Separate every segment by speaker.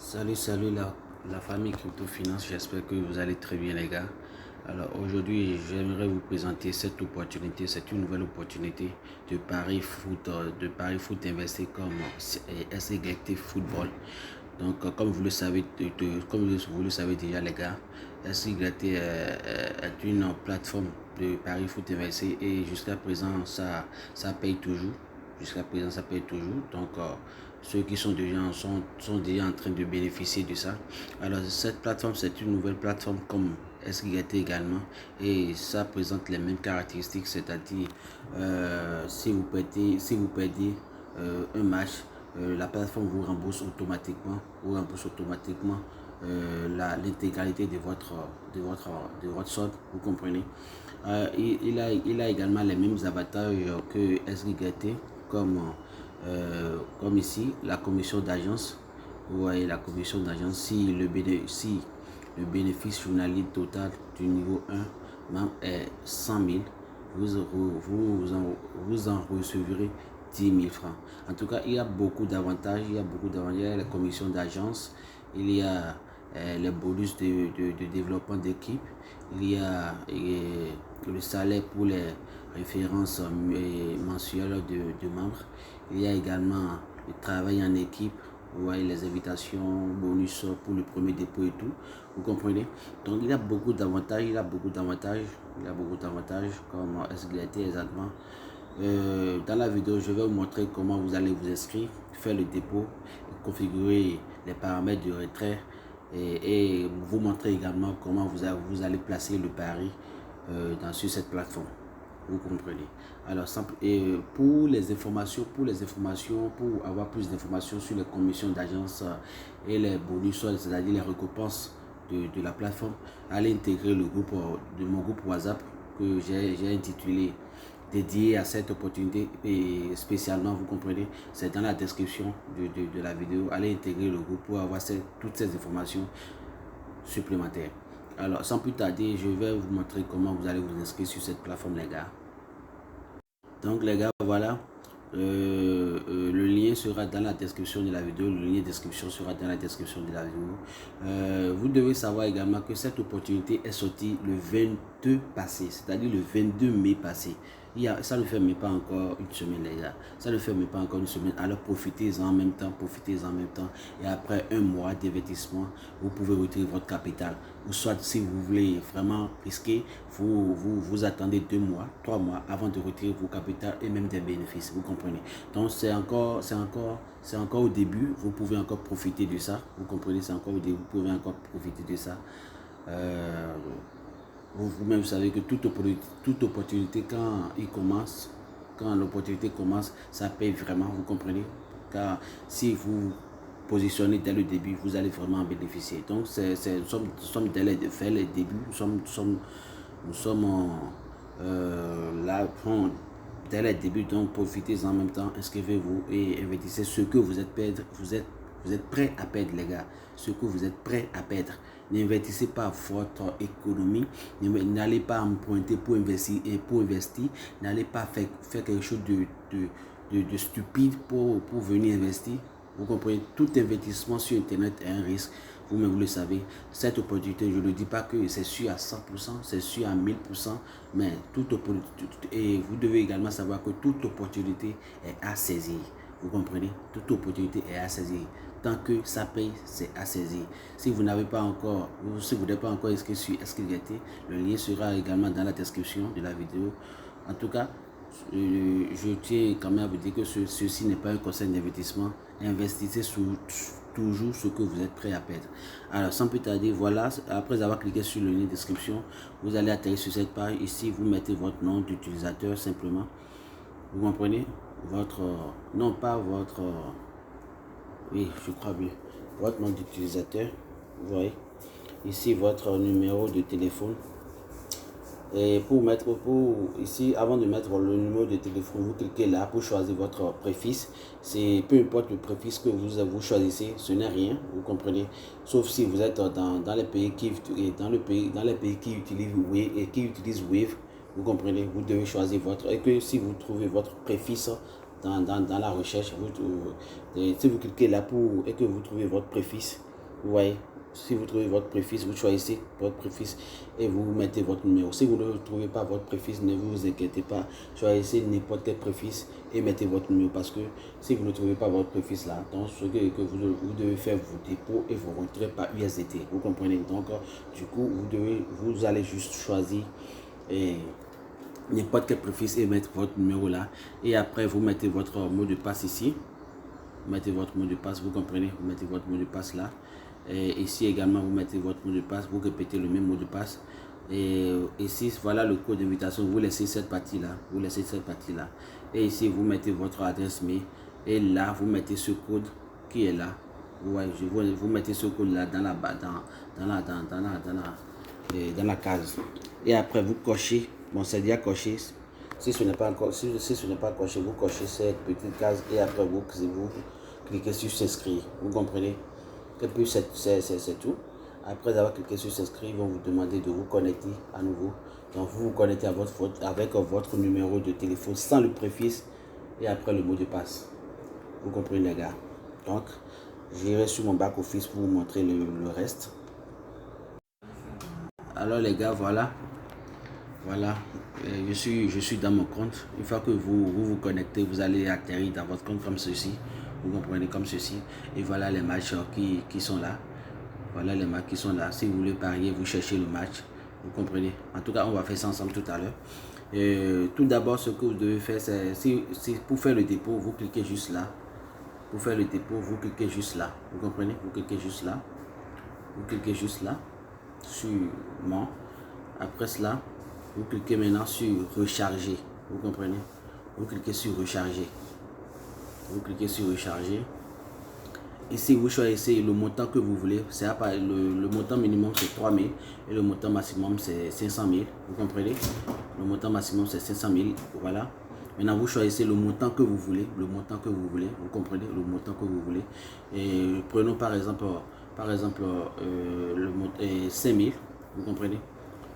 Speaker 1: Salut la famille Crypto Finance, j'espère que vous allez très bien les gars. Alors aujourd'hui j'aimerais vous présenter cette opportunité, c'est une nouvelle opportunité de Paris Foot investi comme SYT Football. Donc comme vous le savez, comme vous le savez déjà les gars, SYT est une plateforme de Paris Foot investi et jusqu'à présent ça paye toujours. Jusqu'à présent, ça paye toujours. Donc, ceux qui sont déjà en train de bénéficier de ça. Alors, cette plateforme, c'est une nouvelle plateforme comme SGT également. Et ça présente les mêmes caractéristiques, c'est-à-dire, si vous perdez un match, la plateforme vous rembourse automatiquement l'intégralité de votre solde, vous comprenez. Il a également les mêmes avantages que SGT, comme, comme ici, la commission d'agence. Vous voyez la commission d'agence, si le bénéfice journalier total du niveau 1 même est 100 000, vous en recevrez 10 000 francs. En tout cas, il y a beaucoup d'avantages. Il y a la commission d'agence, il y a les bonus de développement d'équipe, il y a le salaire pour les références mensuelles de membres. Il y a également le travail en équipe. Vous voyez les invitations, bonus pour le premier dépôt et tout. Vous comprenez? Donc il y a beaucoup d'avantages, comme SGLT exactement. Dans la vidéo, je vais vous montrer comment vous allez vous inscrire, faire le dépôt, configurer les paramètres de retrait et vous montrer également comment vous allez placer le pari sur cette plateforme. Vous comprenez. Alors, pour avoir plus d'informations sur les commissions d'agence et les bonus, c'est-à-dire les récompenses de la plateforme, allez intégrer le groupe de mon groupe WhatsApp que j'ai intitulé dédié à cette opportunité et spécialement, vous comprenez, c'est dans la description de la vidéo. Allez intégrer le groupe pour avoir toutes ces informations supplémentaires. Alors, sans plus tarder, je vais vous montrer comment vous allez vous inscrire sur cette plateforme, les gars. Donc, les gars, voilà. Le lien sera dans la description de la vidéo. Le lien de description sera dans la description de la vidéo. Vous devez savoir également que cette opportunité est sortie le 22 passé, c'est-à-dire le 22 mai passé. Ça ne fait même pas encore une semaine, les gars. Ça ne fait même pas encore une semaine. Alors profitez-en en même temps, Et après un mois d'investissement, vous pouvez retirer votre capital. Ou soit si vous voulez vraiment risquer, vous attendez 2 mois, 3 mois avant de retirer vos capitaux et même des bénéfices. Vous comprenez? Donc c'est encore au début. Vous pouvez encore profiter de ça. Vous comprenez? C'est encore au début. Vous pouvez encore profiter de ça. Vous-même, vous savez que toute opportunité, quand l'opportunité commence, ça paye vraiment, vous comprenez? Car si vous positionnez dès le début, vous allez vraiment en bénéficier. Donc, nous sommes dès les débuts, nous sommes là, dès les débuts, donc profitez en même temps, inscrivez-vous et investissez ce que vous êtes prêt à perdre, les gars. Ce que vous êtes prêt à perdre. N'investissez pas votre économie. N'allez pas emprunter pour investir. N'allez pas faire quelque chose de stupide pour venir investir. Vous comprenez, tout investissement sur Internet est un risque. Vous-même, vous le savez. Cette opportunité, je ne dis pas que c'est sûr à 100%, c'est sûr à 1000%, mais toute opportunité, et vous devez également savoir que toute opportunité est à saisir. Vous comprenez? Toute opportunité est à saisir. Tant que ça paye, c'est à saisir. Si vous n'avez pas encore, si vous n'êtes pas encore inscrit sur SKGT, le lien sera également dans la description de la vidéo. En tout cas, je tiens quand même à vous dire que ceci n'est pas un conseil d'investissement. Investissez toujours ce que vous êtes prêt à perdre. Alors, sans plus tarder, voilà, après avoir cliqué sur le lien de description, vous allez atterrir sur cette page. Ici, vous mettez votre nom d'utilisateur simplement. Vous comprenez? Non pas votre, oui, je crois bien, votre nom d'utilisateur. Vous voyez ici votre numéro de téléphone. Et ici, avant de mettre le numéro de téléphone, vous cliquez là pour choisir votre préfixe. C'est peu importe le préfixe que vous choisissez, ce n'est rien, vous comprenez. Sauf si vous êtes dans les pays qui utilisent Wave, vous comprenez. Vous devez choisir et que si vous trouvez votre préfixe dans la recherche, si vous cliquez là et que vous trouvez votre préfixe, Vous voyez, si vous trouvez votre préfixe, vous choisissez votre préfixe et vous mettez votre numéro. Si vous ne trouvez pas votre préfixe, ne vous inquiétez pas. Choisissez n'importe quel préfixe et mettez votre numéro. Parce que si vous ne trouvez pas votre préfixe là, donc ce que vous devez faire vos dépôts et vos retraits par USDT. Vous comprenez? Donc, du coup, vous allez juste choisir n'importe quel préfixe et mettre votre numéro là. Et après, vous mettez votre mot de passe ici. Vous mettez votre mot de passe, vous comprenez? Vous mettez votre mot de passe là. Et ici également, vous mettez votre mot de passe, vous répétez le même mot de passe. Et ici, voilà le code d'invitation. Vous laissez cette partie-là. Vous laissez cette partie-là. Et ici, vous mettez votre adresse mail. Et là, vous mettez ce code qui est là. Vous mettez ce code-là dans la case. Et après, vous cochez. Bon, c'est déjà coché. Si ce n'est pas coché, vous cochez cette petite case. Et après, vous cliquez sur s'inscrire. Vous comprenez? Et puis c'est tout. Après avoir cliqué sur s'inscrire, ils vont vous demander de vous connecter à nouveau. Donc vous vous connectez avec votre numéro de téléphone sans le préfixe et après le mot de passe. Vous comprenez les gars? Donc j'irai sur mon back office pour vous montrer le reste. Alors les gars, voilà. Je suis dans mon compte. Une fois que vous connectez, vous allez atterrir dans votre compte comme ceci. Vous comprenez, comme ceci. Et voilà les matchs qui sont là. Voilà les matchs qui sont là. Si vous voulez parier, vous cherchez le match. Vous comprenez. En tout cas, on va faire ça ensemble tout à l'heure. Tout d'abord, ce que vous devez faire, c'est pour faire le dépôt, vous cliquez juste là. Pour faire le dépôt, vous cliquez juste là. Vous comprenez. Vous cliquez juste là. Vous cliquez juste là. Sur mon. Après cela, vous cliquez maintenant sur recharger. Vous comprenez. Vous cliquez sur recharger. Vous cliquez sur recharger. Ici, vous choisissez le montant que vous voulez. Le montant minimum, c'est 3 000 et le montant maximum, c'est 500 000. Vous comprenez? Le montant maximum, c'est 500 000. Voilà. Maintenant, vous choisissez le montant que vous voulez. Le montant que vous voulez. Vous comprenez? Le montant que vous voulez. Et prenons par exemple 5 000. Vous comprenez?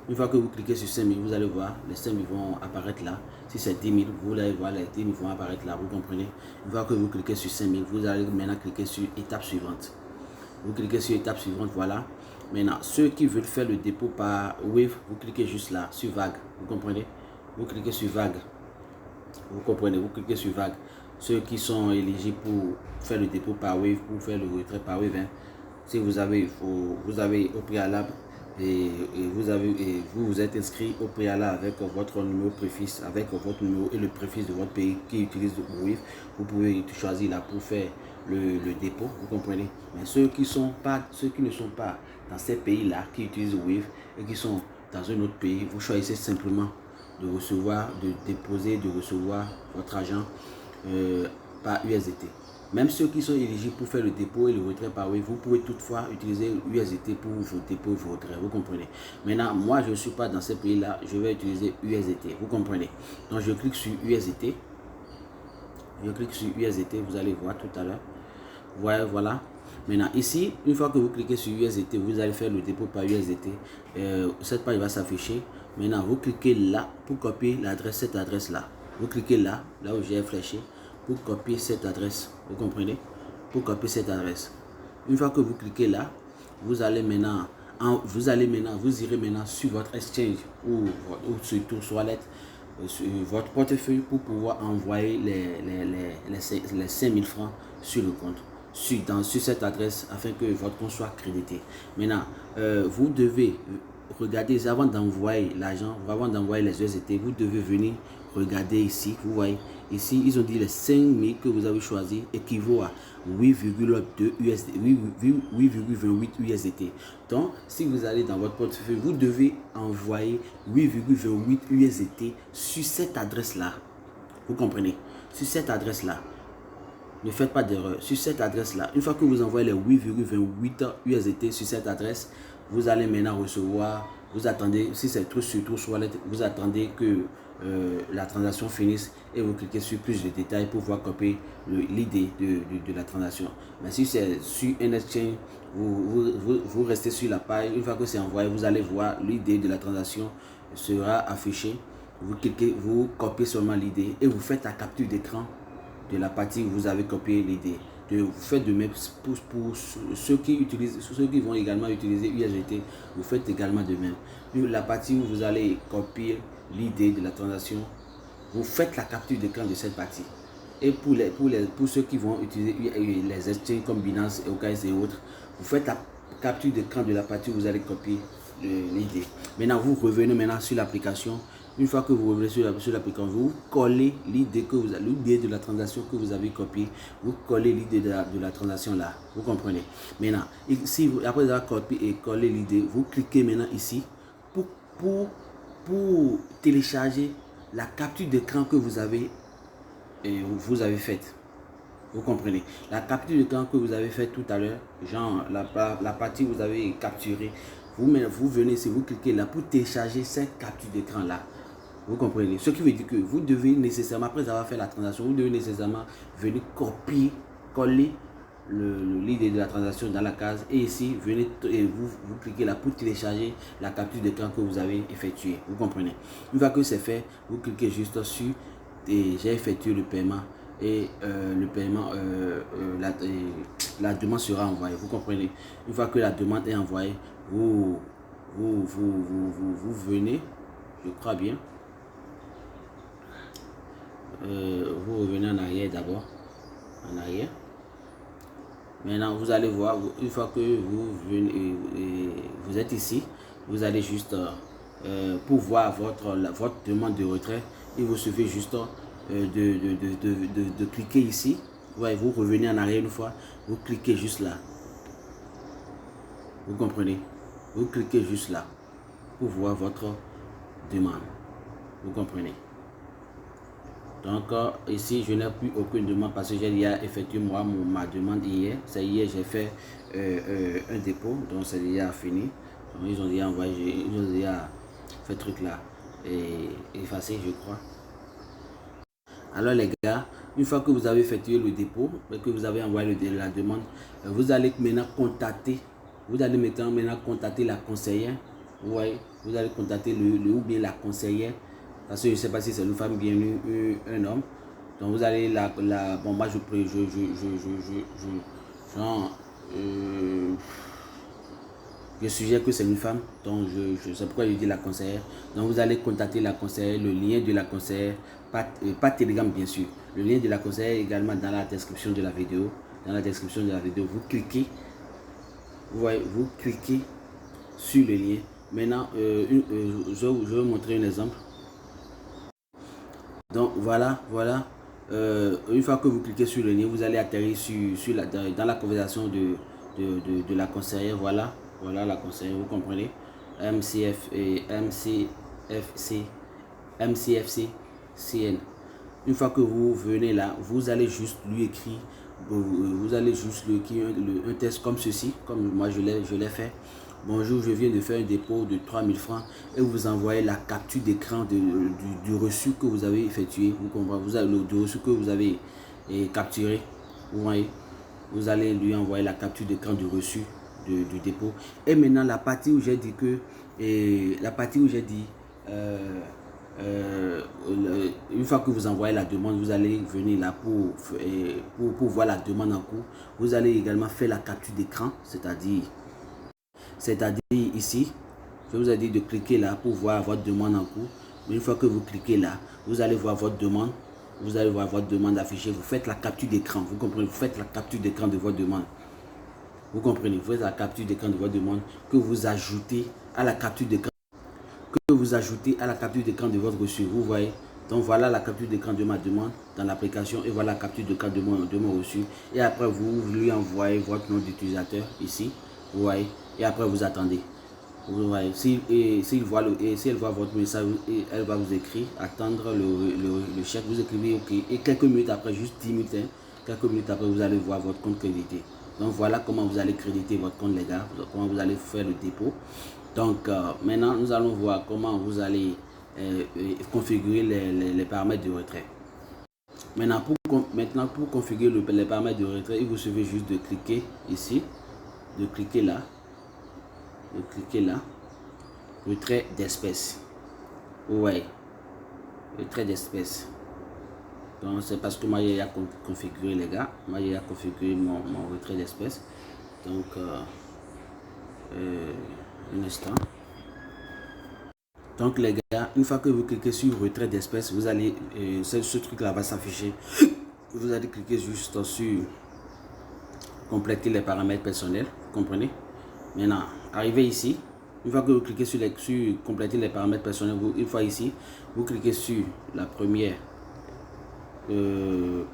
Speaker 1: Une fois que vous cliquez sur 5 000, vous allez voir, les 5 000 vont apparaître là. Si c'est 10 000, vous allez voir, les 10 000 vont apparaître là. Vous comprenez? Une fois que vous cliquez sur 5 000, vous allez maintenant cliquer sur étape suivante. Vous cliquez sur étape suivante, voilà. Maintenant, ceux qui veulent faire le dépôt par Wave, vous cliquez juste là, sur vague. Vous comprenez? Vous cliquez sur vague. Vous comprenez? Vous cliquez sur vague. Ceux qui sont éligibles pour faire le dépôt par Wave, pour faire le retrait par Wave, hein. Si vous avez au préalable et vous vous êtes inscrit au préalable avec votre numéro préfixe, avec votre numéro et le préfixe de votre pays qui utilise le Wave, vous pouvez choisir là pour faire le dépôt, vous comprenez. Mais ceux qui ne sont pas dans ces pays-là, qui utilisent Wave et qui sont dans un autre pays, vous choisissez simplement de recevoir, de déposer, de recevoir votre argent par USDT. Même ceux qui sont éligibles pour faire le dépôt et le retrait par Wave, vous pouvez toutefois utiliser USDT pour vos dépôts et vos retraits, vous comprenez. Maintenant, moi je ne suis pas dans ces pays-là, je vais utiliser USDT, vous comprenez. Donc je clique sur USDT. Je clique sur USDT, vous allez voir tout à l'heure. Voilà. Maintenant ici, une fois que vous cliquez sur USDT, vous allez faire le dépôt par USDT. Cette page va s'afficher. Maintenant, vous cliquez là pour copier l'adresse, cette adresse là. Vous cliquez là où j'ai fléché, pour copier cette adresse. Vous comprenez? Pour copier cette adresse. Une fois que vous cliquez là, vous irez maintenant sur votre exchange ou sur Tourst Wallet, sur votre portefeuille pour pouvoir envoyer les 5 000 francs sur le compte. Sur cette adresse afin que votre compte soit crédité. Maintenant, vous devez regarder avant d'envoyer l'argent, avant d'envoyer les USDT, vous devez venir regarder ici. Vous voyez, ici, ils ont dit les 5 000 que vous avez choisi équivaut à 8,28 USDT. Donc, si vous allez dans votre portefeuille, vous devez envoyer 8,28 USDT sur cette adresse-là. Vous comprenez? Sur cette adresse-là. Ne faites pas d'erreur. Sur cette adresse-là, une fois que vous envoyez les 8,28 USDT sur cette adresse, vous allez maintenant recevoir, vous attendez, si c'est tout sur Tourst Wallet, vous attendez que la transaction finisse et vous cliquez sur plus de détails pour voir copier l'idée de la transaction. Mais si c'est sur un exchange, vous restez sur la page. Une fois que c'est envoyé, vous allez voir l'idée de la transaction sera affichée. Vous cliquez, vous copiez seulement l'idée et vous faites la capture d'écran de la partie où vous avez copié l'idée. Vous faites de même pour ceux qui vont également utiliser USDT, vous faites également de même. La partie où vous allez copier l'idée de la transaction, vous faites la capture d'écran de cette partie. Et pour ceux qui vont utiliser les exchanges comme Binance, OKX et autres, vous faites la capture d'écran de la partie où vous allez copier l'idée. Maintenant, vous revenez maintenant sur l'application. Une fois que vous revenez sur l'application, vous collez l'idée de la transaction que vous avez copiée. Vous collez l'idée de la transaction là. Vous comprenez? Maintenant, après avoir copié et collé l'idée, vous cliquez maintenant ici pour télécharger la capture d'écran que vous avez faite. Vous comprenez? La capture d'écran que vous avez faite tout à l'heure, genre la partie où vous avez capturé, vous venez ici, vous cliquez là pour télécharger cette capture d'écran là. Vous comprenez? Ce qui veut dire que vous devez nécessairement, après avoir fait la transaction, vous devez nécessairement venir coller l'idée de la transaction dans la case. Et ici, venez et vous cliquez là pour télécharger la capture d'écran que vous avez effectuée. Vous comprenez? Une fois que c'est fait, vous cliquez juste sur et j'ai effectué le paiement. Et le paiement, la demande sera envoyée. Vous comprenez? Une fois que la demande est envoyée, vous venez, je crois bien. Vous revenez en arrière d'abord, en arrière. Maintenant, vous allez voir, une fois que vous venez, vous êtes ici, vous allez juste pour voir votre demande de retrait, il vous suffit juste de cliquer ici. Ouais, vous revenez en arrière une fois, vous cliquez juste là. Vous comprenez? Vous cliquez juste là pour voir votre demande. Vous comprenez? Donc ici, je n'ai plus aucune demande parce que j'ai déjà effectué ma demande hier. C'est hier j'ai fait un dépôt, donc c'est déjà fini. Donc, ils ont déjà envoyé, ils ont déjà fait truc là et effacé, je crois. Alors les gars, une fois que vous avez effectué le dépôt et que vous avez envoyé la demande, vous allez maintenant contacter, la conseillère. Vous voyez, vous allez contacter ou bien la conseillère. Parce que je ne sais pas si c'est une femme ou bien un homme. Donc vous allez bon moi je suggère que c'est une femme. Donc c'est pourquoi je dis la conseillère. Donc vous allez contacter la conseillère, le lien de la conseillère, pas Telegram bien sûr. Le lien de la conseillère est également dans la description de la vidéo. Dans la description de la vidéo, vous cliquez. Vous voyez, vous cliquez sur le lien. Maintenant, je vais vous montrer un exemple. Donc voilà. Une fois que vous cliquez sur le lien, vous allez atterrir dans la conversation de la conseillère. Voilà la conseillère, vous comprenez? MCFC-CN. Une fois que vous venez là, vous allez juste lui écrire, un test comme ceci, comme moi je l'ai fait. Bonjour, je viens de faire un dépôt de 3000 francs et vous envoyez la capture d'écran du reçu que vous avez effectué. Vous comprenez? Vous avez le reçu que vous avez capturé. Vous voyez? Vous allez lui envoyer la capture d'écran du reçu du dépôt. Et maintenant, la partie où j'ai dit une fois que vous envoyez la demande, vous allez venir là pour voir la demande en cours. Vous allez également faire la capture d'écran, c'est-à-dire ici, je vous ai dit de cliquer là pour voir votre demande en cours. Mais une fois que vous cliquez là, vous allez voir votre demande. Vous allez voir votre demande affichée. Vous faites la capture d'écran. Vous comprenez? Vous faites la capture d'écran de votre demande. Vous comprenez? Vous faites la capture d'écran de votre demande que vous ajoutez à la capture d'écran. De votre reçu. Vous voyez? Donc voilà la capture d'écran de ma demande dans l'application et voilà la capture d'écran de mon reçu. Et après vous lui envoyez votre nom d'utilisateur ici. Vous voyez? Et après vous attendez. Vous voyez? Si elle voit votre message, elle va vous écrire, attendre le chèque, vous écrivez OK. Et quelques minutes après, juste 10 minutes, quelques minutes après, vous allez voir votre compte crédité. Donc voilà comment vous allez créditer votre compte, les gars, comment vous allez faire le dépôt. Donc maintenant, nous allons voir comment vous allez configurer les paramètres de retrait. Maintenant, pour configurer les paramètres de retrait, il vous suffit juste de cliquer ici, de cliquer là, retrait d'espèces. Ouais, retrait d'espèces. Donc c'est parce que moi j'ai configuré les gars, moi j'ai configuré mon retrait d'espèces. Donc un instant. Donc les gars, une fois que vous cliquez sur retrait d'espèces, vous allez, ce truc là va s'afficher. Vous allez cliquer juste sur compléter les paramètres personnels, vous comprenez? Maintenant, arrivez ici. Une fois que vous cliquez sur compléter les paramètres personnels, une fois ici, vous cliquez sur la première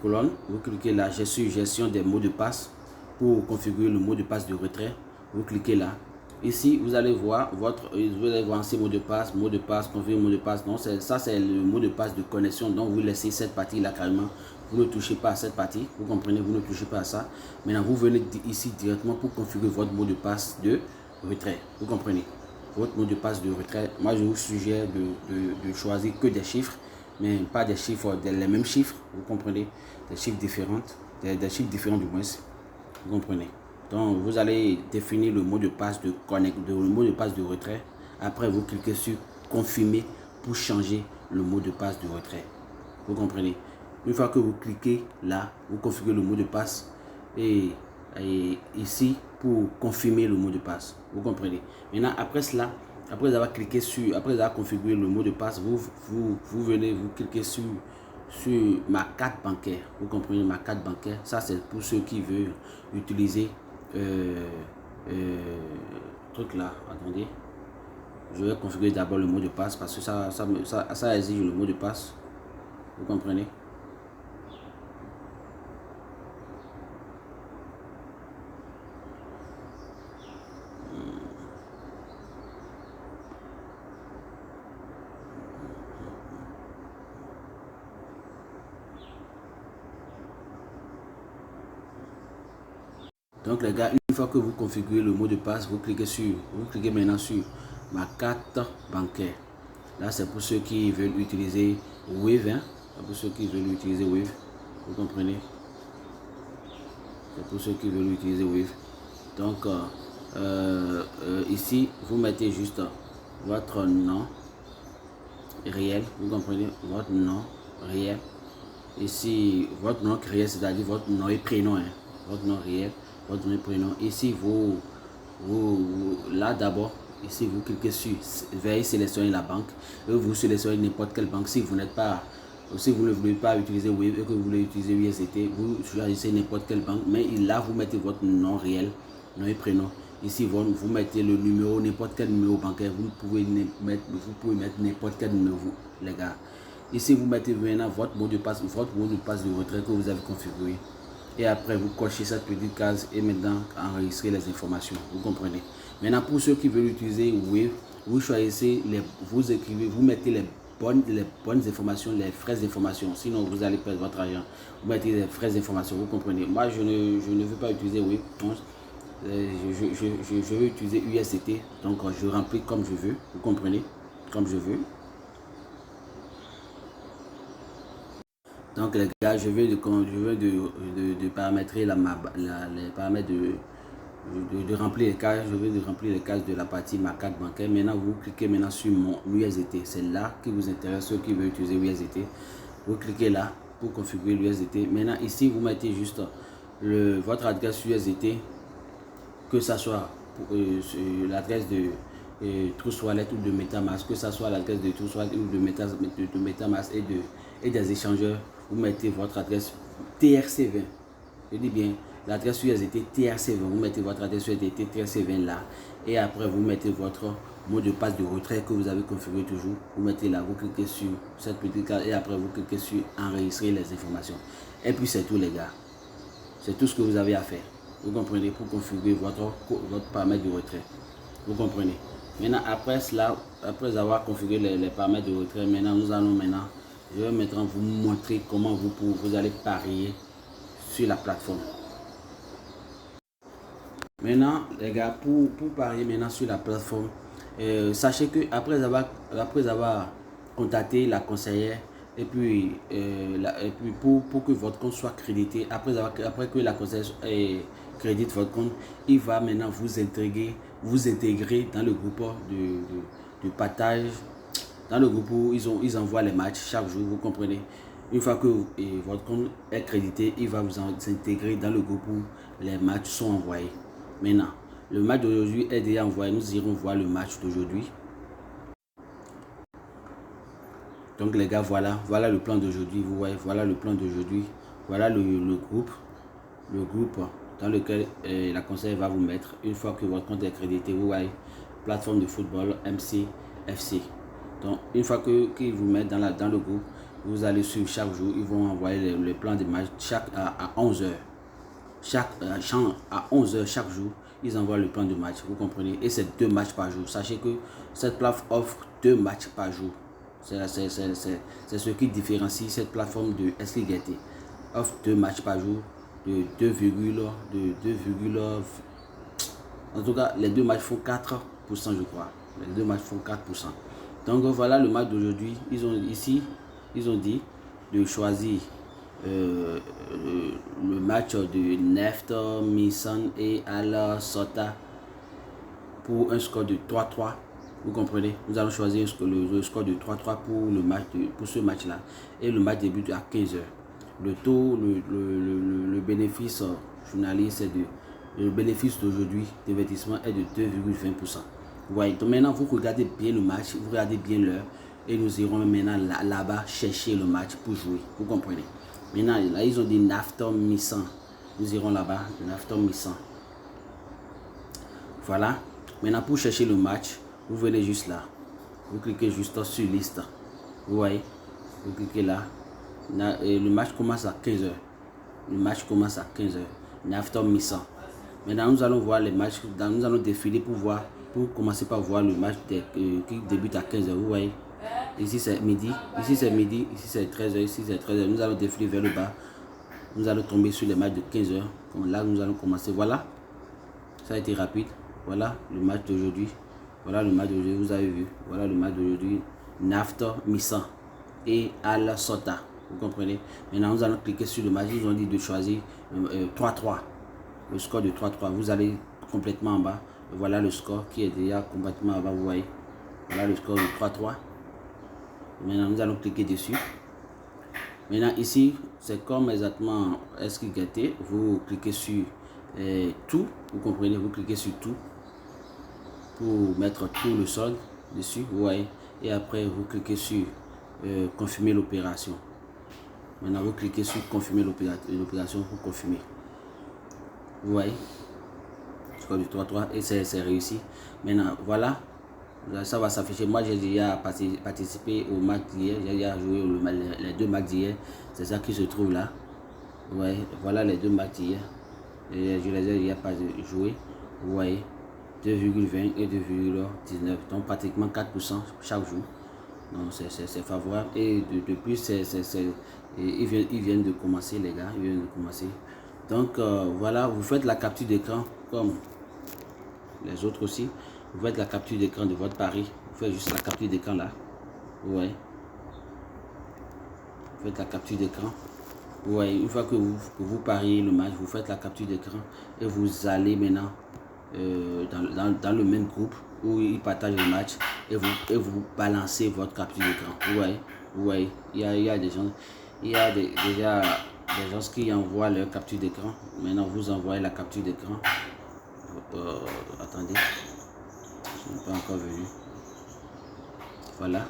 Speaker 1: colonne, vous cliquez là, j'ai sur gestion des mots de passe pour configurer le mot de passe de retrait. Vous cliquez là. Ici, vous allez voir ces mots de passe, configurer mot de passe. Donc, ça, c'est le mot de passe de connexion. Donc, vous laissez cette partie-là carrément. Vous ne touchez pas à cette partie. Vous comprenez, vous ne touchez pas à ça. Maintenant, vous venez ici directement pour configurer votre mot de passe de retrait. Vous comprenez, votre mot de passe de retrait. Moi, je vous suggère de choisir que des chiffres, mais pas des chiffres, les mêmes chiffres. Vous comprenez, des chiffres différents, des chiffres différents du moins. Vous comprenez. Donc, vous allez définir le mot de passe le mot de passe de retrait. Après, vous cliquez sur confirmer pour changer le mot de passe de retrait. Vous comprenez. Une fois que vous cliquez là, vous configurez le mot de passe et ici pour confirmer le mot de passe. Vous comprenez. Maintenant, après cela, après avoir cliqué sur, après avoir configuré le mot de passe, vous venez, vous cliquez sur ma carte bancaire. Vous comprenez, ma carte bancaire. Ça, c'est pour ceux qui veulent utiliser truc là. Attendez, je vais configurer d'abord le mot de passe parce que ça exige le mot de passe. Vous comprenez. Donc les gars, une fois que vous configurez le mot de passe, vous cliquez maintenant sur ma carte bancaire. Là, c'est pour ceux qui veulent utiliser Wave. Hein? C'est pour ceux qui veulent utiliser Wave. Vous comprenez? C'est pour ceux qui veulent utiliser Wave. Donc, ici, vous mettez juste votre nom réel. Vous comprenez? Votre nom réel. Ici, votre nom réel, c'est-à-dire votre nom et prénom. Hein? Votre nom réel. Votre nom et prénom. Ici, là d'abord, ici vous cliquez sur veuillez sélectionner la banque et vous sélectionnez n'importe quelle banque. Si vous n'êtes pas, si vous ne voulez pas utiliser Wave et que vous voulez utiliser USDT, vous choisissez n'importe quelle banque, mais là vous mettez votre nom réel, nom et prénom. Ici vous mettez le numéro, n'importe quel numéro bancaire. Vous pouvez mettre n'importe quel numéro, les gars. Ici vous mettez maintenant votre mot de passe de retrait que vous avez configuré. Et après, vous cochez cette petite case et maintenant enregistrer les informations. Vous comprenez. Maintenant, pour ceux qui veulent utiliser Wave, vous choisissez, vous écrivez, vous mettez les bonnes informations, les vraies informations. Sinon, vous allez perdre votre argent. Vous mettez les vraies informations. Vous comprenez. Moi, je ne veux pas utiliser Wave. Donc, je veux utiliser USDT. Donc, je remplis comme je veux. Vous comprenez. Comme je veux. Donc les gars, je vais de paramétrer les paramètres de remplir les cases. Je vais de remplir les cases de la partie ma carte bancaire. Maintenant, vous cliquez maintenant sur mon USDT. C'est là qui vous intéresse, ceux qui veulent utiliser USDT. Vous cliquez là pour configurer l'USDT. Maintenant, ici, vous mettez juste votre adresse USDT, que ça soit l'adresse de Trust Wallet ou de MetaMask, que ça soit l'adresse de Trust Wallet ou de MetaMask et des échangeurs. Vous mettez votre adresse TRC20. Je dis bien l'adresse USDT TRC20. Vous mettez votre adresse USDT TRC20 là. Et après, vous mettez votre mot de passe de retrait que vous avez configuré toujours. Vous mettez là, vous cliquez sur cette petite case et après, vous cliquez sur enregistrer les informations. Et puis, c'est tout, les gars. C'est tout ce que vous avez à faire. Vous comprenez, pour configurer votre paramètre de retrait. Vous comprenez. Maintenant, après cela, après avoir configuré les paramètres de retrait, je vais maintenant vous montrer comment vous allez parier sur la plateforme. Maintenant, les gars, pour parier maintenant sur la plateforme, sachez que après avoir contacté la conseillère et puis pour que votre compte soit crédité, après que la conseillère crédite votre compte, il va maintenant vous intégrer dans le groupe de partage, dans le groupe où ils envoient les matchs chaque jour, vous comprenez. Une fois que votre compte est crédité, il va vous intégrer dans le groupe où les matchs sont envoyés. Maintenant, le match d'aujourd'hui est déjà envoyé. Nous irons voir le match d'aujourd'hui. Donc les gars, voilà le plan d'aujourd'hui. Vous voyez, voilà le plan d'aujourd'hui. Voilà le groupe dans lequel la conseillère va vous mettre. Une fois que votre compte est crédité, vous voyez, plateforme de football MCFC. Donc une fois qu'ils vous mettent dans le groupe, vous allez suivre chaque jour. Ils vont envoyer le plan de match à 11 h. À 11 h chaque jour, ils envoient le plan de match. Vous comprenez? Et c'est 2 matchs par jour. Sachez que cette plateforme offre 2 matchs par jour. C'est ce qui différencie cette plateforme de SKGT. Offre 2 matchs par jour de 2, en tout cas les 2 matchs font 4%, je crois. Les 2 matchs font 4%. Donc voilà le match d'aujourd'hui. Ils ont dit de choisir le match de Neft, Missan et Al Sota pour un score de 3-3. Vous comprenez? Nous allons choisir le score de 3-3 pour ce match-là. Et le match débute à 15 h. Le taux, le bénéfice journaliste, le bénéfice d'aujourd'hui d'investissement est de 2,20%. Vous voyez, donc maintenant vous regardez bien le match, vous regardez bien l'heure et nous irons maintenant là-bas chercher le match pour jouer. Vous comprenez? Maintenant, là ils ont dit Naftom Missan. Nous irons là-bas, Naftom Missan. Voilà. Maintenant pour chercher le match, vous venez juste là. Vous cliquez juste sur liste. Vous voyez? Vous cliquez là. Le match commence à 15 h. Le match commence à 15 h. Naftom Missan. Maintenant, nous allons voir les matchs. Nous allons défiler pour commencer par voir le match qui débute à 15 h. Vous voyez? Ici c'est midi. Ici c'est midi. Ici c'est 13 h. Ici c'est 13 h. Nous allons défiler vers le bas. Nous allons tomber sur les matchs de 15 h. Là, nous allons commencer. Voilà. Ça a été rapide. Voilà le match d'aujourd'hui. Voilà le match d'aujourd'hui. Vous avez vu. Voilà le match d'aujourd'hui. Naftom Missan et Al Sota. Vous comprenez? Maintenant, nous allons cliquer sur le match. Ils ont dit de choisir 3-3. Le score de 3-3. Vous allez complètement en bas. Voilà le score qui est déjà complètement en bas. Vous voyez? Voilà le score de 3-3. Maintenant, nous allons cliquer dessus. Maintenant, ici, c'est comme exactement SKGT. Vous cliquez sur tout. Vous comprenez? Vous cliquez sur tout pour mettre tout le solde dessus. Vous voyez? Et après, vous cliquez sur confirmer l'opération. Maintenant, vous cliquez sur confirmer l'opération pour confirmer. Vous voyez? Score du 3-3 et c'est réussi. Maintenant, voilà. Ça va s'afficher. Moi, j'ai déjà participé au match d'hier. J'ai déjà joué les 2 matchs d'hier. C'est ça qui se trouve là. Vous voyez? Voilà les 2 matchs d'hier. Je les ai déjà pas joué. Vous voyez? 2,20 et 2,19. Donc, pratiquement 4% chaque jour. Donc, c'est favorable. Et de plus, ils viennent de commencer, les gars. Ils viennent de commencer. Donc, voilà, vous faites la capture d'écran comme les autres aussi. Vous faites la capture d'écran de votre pari. Vous faites juste la capture d'écran là. Vous voyez. Vous faites la capture d'écran. Vous voyez, une fois que vous pariez le match, vous faites la capture d'écran et vous allez maintenant dans le même groupe où ils partagent le match et vous balancez votre capture d'écran. Vous voyez, il y a des gens, déjà des gens qui envoient leur capture d'écran. Maintenant, vous envoyez la capture d'écran. Attendez, je n'ai pas encore venu. Voilà.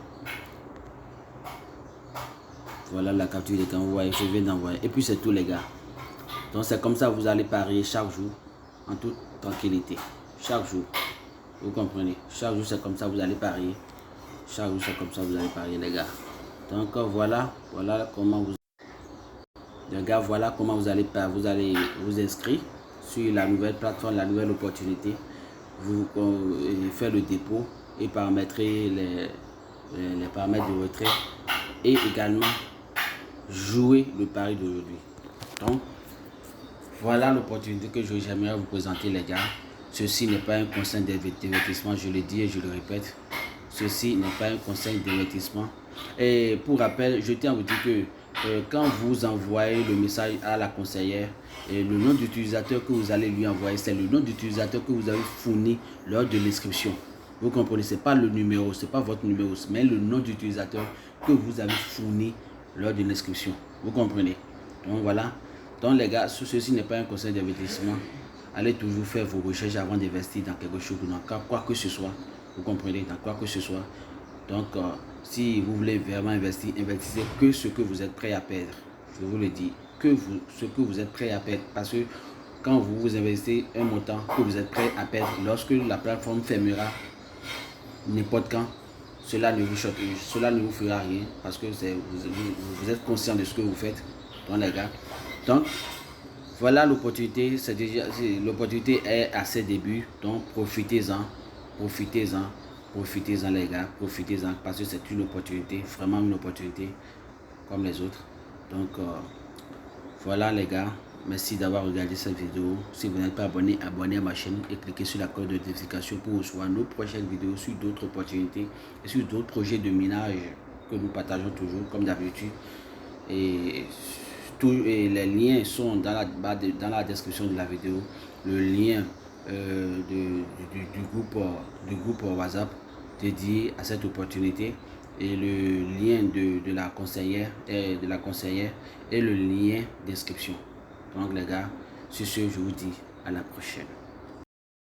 Speaker 1: Voilà la capture d'écran. Vous voyez, je viens d'envoyer. Et puis c'est tout, les gars. Donc c'est comme ça vous allez parier chaque jour en toute tranquillité. Chaque jour. Vous comprenez? Chaque jour c'est comme ça vous allez parier. Chaque jour c'est comme ça vous allez parier, les gars. Donc voilà comment vous... Les gars, voilà comment vous allez vous inscrire sur la nouvelle plateforme, la nouvelle opportunité. Vous faites le dépôt et paramétrer les paramètres de retrait et également jouer le pari d'aujourd'hui. Donc voilà l'opportunité que j'aimerais vous présenter, les gars. Ceci n'est pas un conseil d'investissement, je le dis et je le répète. Ceci n'est pas un conseil d'investissement. Et pour rappel, je tiens à vous dire que quand vous envoyez le message à la conseillère, et le nom d'utilisateur que vous allez lui envoyer, c'est le nom d'utilisateur que vous avez fourni lors de l'inscription. Vous comprenez, ce n'est pas le numéro, ce n'est pas votre numéro, mais le nom d'utilisateur que vous avez fourni lors de l'inscription. Vous comprenez? Donc voilà. Donc les gars, ceci n'est pas un conseil d'investissement. Allez toujours faire vos recherches avant d'investir dans quelque chose ou dans quoi que ce soit. Vous comprenez? Dans quoi que ce soit. Donc si vous voulez vraiment investir, investissez que ce que vous êtes prêt à perdre. Je vous le dis, ce que vous êtes prêt à perdre. Parce que quand vous investissez un montant que vous êtes prêt à perdre, lorsque la plateforme fermera n'importe quand, cela ne vous fera rien parce que vous êtes conscient de ce que vous faites. Donc les gars, donc voilà l'opportunité. L'opportunité est à ses débuts. Donc profitez-en, profitez-en les gars, profitez-en parce que c'est une opportunité, vraiment une opportunité comme les autres. Donc voilà les gars. Merci d'avoir regardé cette vidéo. Si vous n'êtes pas abonné, abonnez à ma chaîne et cliquez sur la cloche de notification pour recevoir nos prochaines vidéos sur d'autres opportunités et sur d'autres projets de minage que nous partageons toujours comme d'habitude. Et les liens sont dans la description de la vidéo. Le lien du groupe WhatsApp dédié à cette opportunité et le lien de la conseillère et le lien d'inscription. Donc les gars, sur ce, je vous dis à la prochaine.